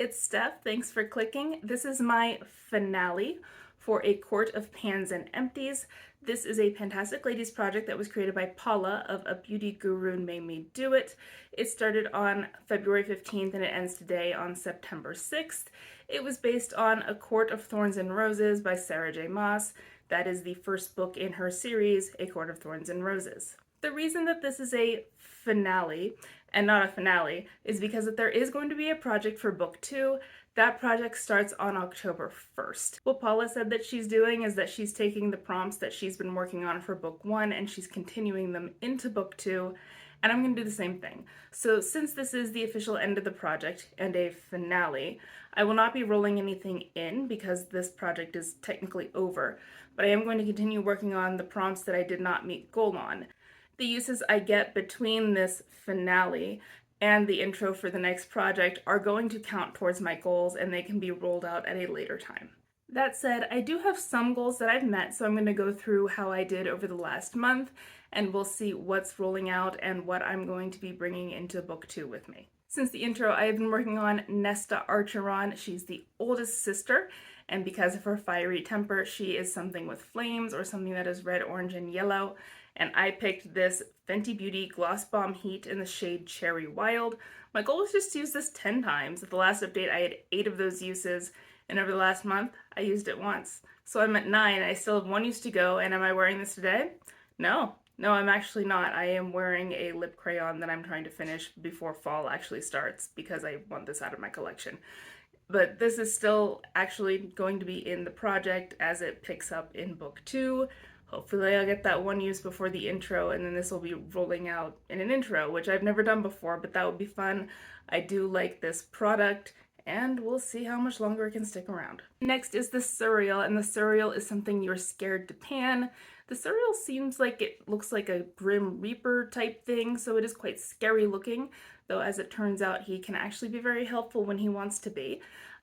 it's Steph. Thanks for clicking. This is my finale for A Court of Pans and Empties. This is a Pantastic Ladies project that was created by Paula of A Beauty Guru Made Me Do It. It started on February 15th and it ends today on September 6th. It was based on A Court of Thorns and Roses by Sarah J. Maas. That is the first book in her series, A Court of Thorns and Roses. The reason that this is a finale and not a finale is because that there is going to be a project for book 2. That project starts on October 1st. What Paula said that she's doing is that she's taking the prompts that she's been working on for book 1 and she's continuing them into book 2, and I'm going to do the same thing. So since this is the official end of the project and a finale, I will not be rolling anything in because this project is technically over, but I am going to continue working on the prompts that I did not meet goal on. The uses I get between this finale and the intro for the next project are going to count towards my goals, and they can be rolled out at a later time. That said, I do have some goals that I've met, so I'm going to go through how I did over the last month, and we'll see what's rolling out and what I'm going to be bringing into book 2 with me. Since the intro, I have been working on Nesta Archeron. She's the oldest sister, and because of her fiery temper, she is something with flames or something that is red, orange, and yellow. And I picked this Fenty Beauty Gloss Bomb Heat in the shade Cherry Wild. My goal was just to use this 10 times. At the last update, I had 8 of those uses, and over the last month, I used it once. So I'm at 9, I still have 1 use to go, and am I wearing this today? No, I'm actually not. I am wearing a lip crayon that I'm trying to finish before fall actually starts because I want this out of my collection. But this is still actually going to be in the project as it picks up in book 2. Hopefully I'll get that 1 use before the intro, and then this will be rolling out in an intro, which I've never done before, but that would be fun. I do like this product, and we'll see how much longer it can stick around. Next is the cereal, and the cereal is something you're scared to pan. The cereal seems like it looks like a Grim Reaper type thing, so it is quite scary looking, though as it turns out he can actually be very helpful when he wants to be.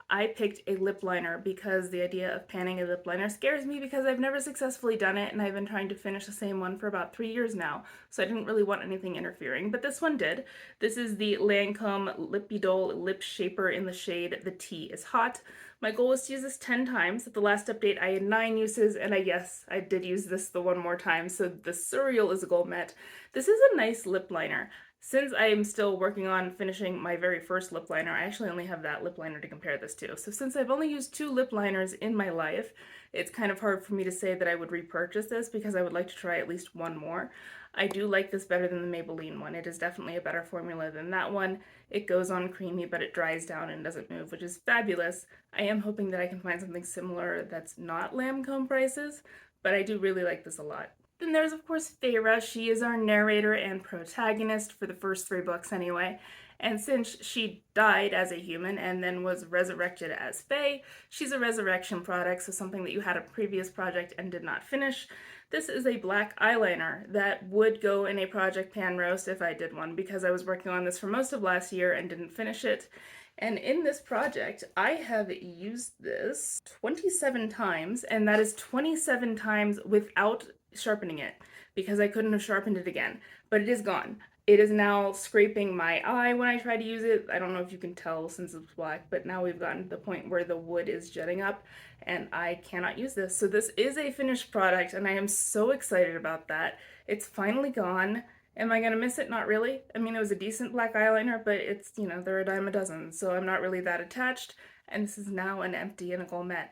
I picked a lip liner because the idea of panning a lip liner scares me because I've never successfully done it, and I've been trying to finish the same one for about 3 years now, so I didn't really want anything interfering, but this one did. This is the Lancome Lippidol Lip Shaper in the shade The Tea is Hot. My goal was to use this 10 times. At the last update, I had 9 uses, and I did use this the 1 more time, so the cereal is a goal met. This is a nice lip liner. Since I am still working on finishing my very first lip liner, I actually only have that lip liner to compare this to. So since I've only used 2 lip liners in my life, it's kind of hard for me to say that I would repurchase this because I would like to try at least 1 more. I do like this better than the Maybelline one. It is definitely a better formula than that one. It goes on creamy, but it dries down and doesn't move, which is fabulous. I am hoping that I can find something similar that's not Lancome prices, but I do really like this a lot. Then there's, of course, Feyre. She is our narrator and protagonist for the first 3 books anyway. And since she died as a human and then was resurrected as Fae, she's a resurrection product, so something that you had a previous project and did not finish. This is a black eyeliner that would go in a project pan roast if I did one, because I was working on this for most of last year and didn't finish it. And in this project, I have used this 27 times, and that is 27 times without sharpening it, because I couldn't have sharpened it again, but it is gone. It is now scraping my eye when I try to use it. I don't know if you can tell since it's black, but now we've gotten to the point where the wood is jutting up and I cannot use this. So this is a finished product and I am so excited about that. It's finally gone. Am I gonna miss it? Not really. I mean, it was a decent black eyeliner, but it's, they're a dime a dozen, so I'm not really that attached, and this is now an empty and a gourmet.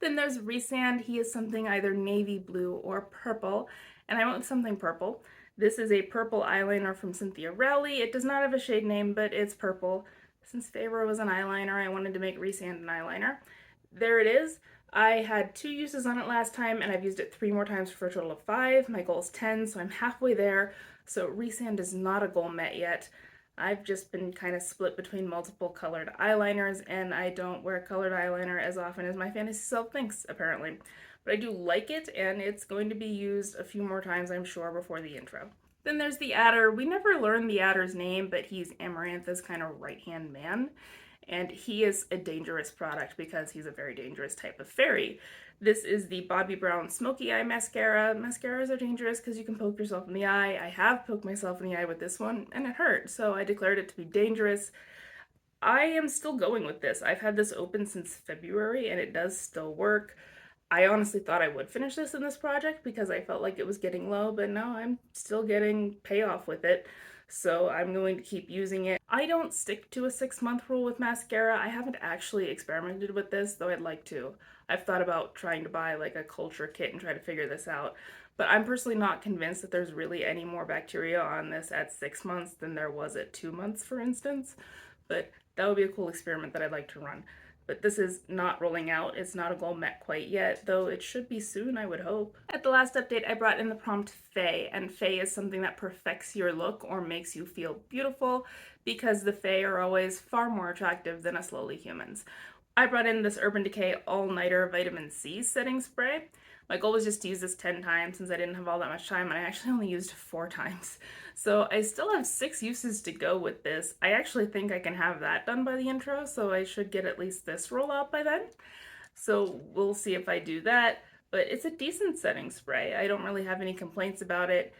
Then there's Resand. He is something either navy blue or purple, and I went with something purple. This is a purple eyeliner from Cynthia Rowley. It does not have a shade name, but it's purple. Since Feyre was an eyeliner, I wanted to make Resand an eyeliner. There it is. I had 2 uses on it last time, and I've used it 3 more times for a total of 5. My goal is 10, so I'm halfway there. So Resand is not a goal met yet. I've just been kind of split between multiple colored eyeliners, and I don't wear colored eyeliner as often as my fantasy self thinks, apparently. But I do like it, and it's going to be used a few more times, I'm sure, before the intro. Then there's the Adder. We never learned the Adder's name, but he's Amarantha's kind of right-hand man. And he is a dangerous product because he's a very dangerous type of fairy. This is the Bobbi Brown Smoky Eye Mascara. Mascaras are dangerous because you can poke yourself in the eye. I have poked myself in the eye with this one, and it hurt, so I declared it to be dangerous. I am still going with this. I've had this open since February and it does still work. I honestly thought I would finish this in this project because I felt like it was getting low, but no, I'm still getting payoff with it. So I'm going to keep using it. I don't stick to a 6-month rule with mascara. I haven't actually experimented with this, though I'd like to. I've thought about trying to buy like a culture kit and try to figure this out. But I'm personally not convinced that there's really any more bacteria on this at 6 months than there was at 2 months, for instance. But that would be a cool experiment that I'd like to run. But this is not rolling out. It's not a goal met quite yet, though it should be soon, I would hope. At the last update, I brought in the prompt Fae, and Fae is something that perfects your look or makes you feel beautiful, because the Fae are always far more attractive than us lowly humans. I brought in this Urban Decay All-Nighter Vitamin C setting spray. My goal was just to use this 10 times since I didn't have all that much time, and I actually only used 4 times. So I still have 6 uses to go with this. I actually think I can have that done by the intro, so I should get at least this roll out by then. So we'll see if I do that, but it's a decent setting spray. I don't really have any complaints about it.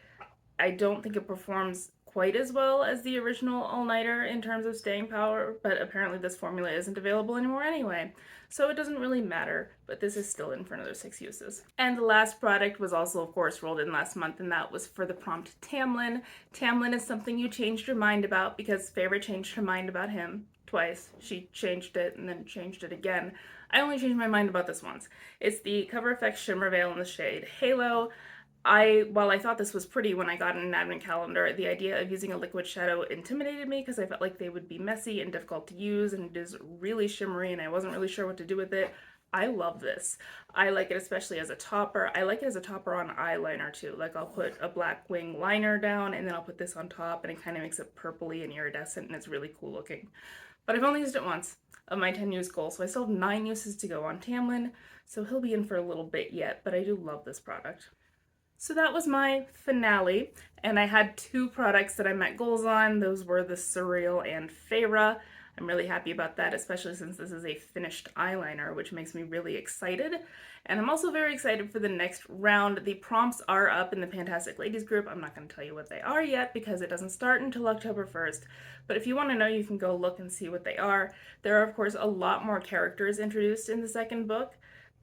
I don't think it performs quite as well as the original all-nighter in terms of staying power, but apparently this formula isn't available anymore anyway, so it doesn't really matter, but this is still in for another 6 uses. And the last product was also, of course, rolled in last month, and that was for the prompt Tamlin. Tamlin is something you changed your mind about because Feyre changed her mind about him twice. She changed it and then changed it again. I only changed my mind about this once. It's the Cover FX Shimmer Veil in the shade Halo. While I thought this was pretty when I got an advent calendar, the idea of using a liquid shadow intimidated me because I felt like they would be messy and difficult to use, and it is really shimmery and I wasn't really sure what to do with it. I love this. I like it especially as a topper. I like it as a topper on eyeliner too. Like I'll put a black wing liner down and then I'll put this on top and it kind of makes it purpley and iridescent and it's really cool looking. But I've only used it once of my 10 use goal, so I still have 9 uses to go on Tamlin, so he'll be in for a little bit yet, but I do love this product. So that was my finale, and I had 2 products that I met goals on. Those were the Surreal and Feyre. I'm really happy about that, especially since this is a finished eyeliner, which makes me really excited. And I'm also very excited for the next round. The prompts are up in the Pantastic Ladies group. I'm not going to tell you what they are yet because it doesn't start until October 1st. But if you want to know, you can go look and see what they are. There are, of course, a lot more characters introduced in the second book.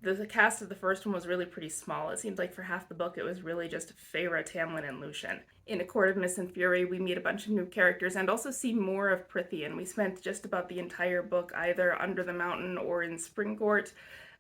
The cast of the first one was really pretty small. It seemed like for half the book it was really just Feyre, Tamlin, and Lucien. In A Court of Mist and Fury, we meet a bunch of new characters and also see more of Prythian. We spent just about the entire book either under the mountain or in Springcourt,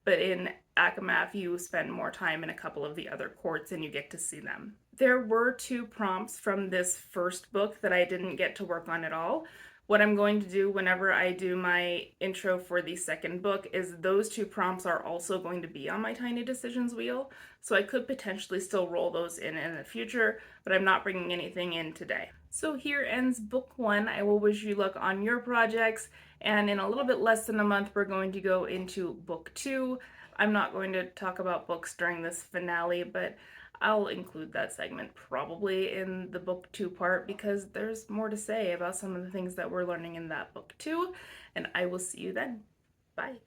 but in Akamath you spend more time in a couple of the other courts and you get to see them. There were 2 prompts from this first book that I didn't get to work on at all. What I'm going to do whenever I do my intro for the second book is those 2 prompts are also going to be on my Tiny Decisions wheel, so I could potentially still roll those in the future, but I'm not bringing anything in today. So here ends book 1. I will wish you luck on your projects, and in a little bit less than a month we're going to go into book 2. I'm not going to talk about books during this finale, but I'll include that segment probably in the book 2 part because there's more to say about some of the things that we're learning in that book too, and I will see you then. Bye.